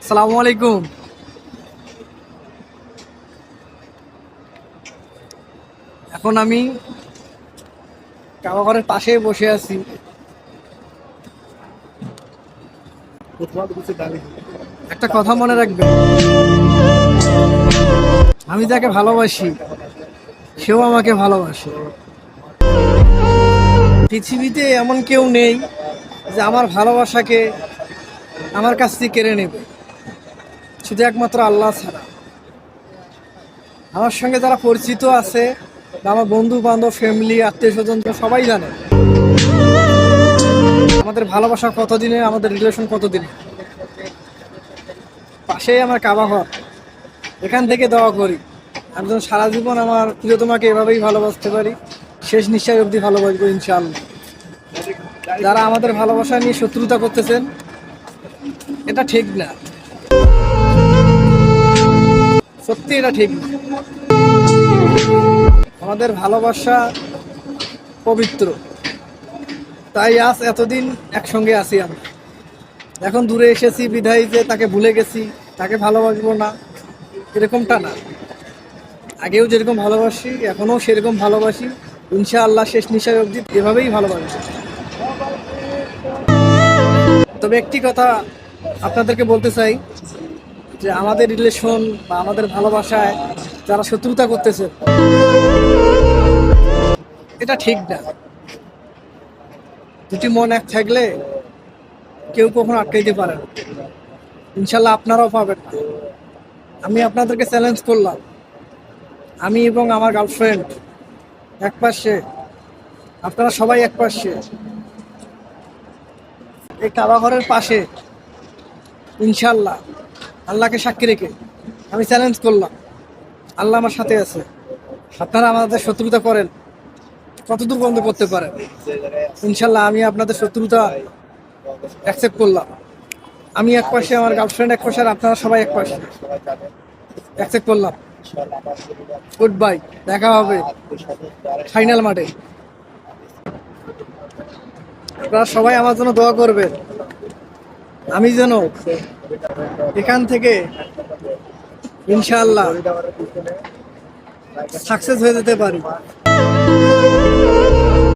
আসসালামু আলাইকুম। এখন আমি কাবাঘরের পাশে বসে আছি। একটা কথা মনে রাখবেন, আমি যাকে ভালোবাসি সেও আমাকে ভালোবাসে। পৃথিবীতে এমন কেউ নেই যে আমার ভালোবাসাকে আমার কাছ থেকে কেড়ে নেবে, শুধু একমাত্র আল্লাহ ছাড়া। আমার সঙ্গে যারা পরিচিত আছে বা আমার বন্ধু বান্ধব, ফ্যামিলি, আত্মীয় স্বজন, সবাই জানে আমাদের ভালোবাসা কতদিনে, আমাদের রিলেশন কতদিনে। পাশেই আমার কাবা ঘর, এখান থেকে দোয়া করি আমি যেন সারা জীবন আমার প্রিয়তমাকে এভাবেই ভালোবাসতে পারি, শেষ নিঃশ্বাস অবধি ভালোবাসবো ইনশাআল্লাহ। যারা আমাদের ভালোবাসা নিয়ে শত্রুতা করতেছেন, এটা ঠিক না, সত্যি এটা ঠিক না। আমাদের ভালোবাসা পবিত্র, তাই আজ এতদিন একসঙ্গে আছি আমরা। এখন দূরে এসেছি বিধায় যে তাকে ভুলে গেছি, তাকে ভালোবাসবো না, এরকমটা না। আগেও যেরকম ভালোবাসি এখনও সেরকম ভালোবাসি ইনশাআল্লাহ, শেষ নিঃশ্বাস অবধি এভাবেই ভালোবাসি। তবে একটি কথা আপনাদেরকে বলতে চাই, যে আমাদের রিলেশন বা আমাদের ভালোবাসায় যারা শত্রুতা করতেছে, এটা ঠিক না। দুটি মন এক থাকলে কেউ কখনো আটকাইতে পারে না, ইনশাল্লাহ আপনারাও পাবেন না। আমি আপনাদেরকে চ্যালেঞ্জ করলাম, আমি এবং আমার গার্লফ্রেন্ড এক পাশে, আপনারা সবাই এক পাশে, এই কাবাঘরের পাশে। ইনশাল্লাহ আল্লাহকে সাক্ষী রেখে আমি চ্যালেঞ্জ করলাম, আল্লাহ আমার সাথে আছে। আপনারা আমাদের শত্রুতা করেন, কতদূর বন্ধ করতে পারেন? ইনশাল্লাহ আমি আপনাদের শত্রুতা অ্যাকসেপ্ট করলাম। আমি এক পাশে, আমার গার্লফ্রেন্ড এক পাশে, আর আপনারা সবাই এক পাশে, অ্যাকসেপ্ট করলাম। গুড বাই, দেখা হবে ফাইনাল মাঠে। আপনারা সবাই আমার জন্য দোয়া করবেন, আমি যেন এখান থেকে ইনশাআল্লাহ সাকসেস হয়ে যেতে পারি।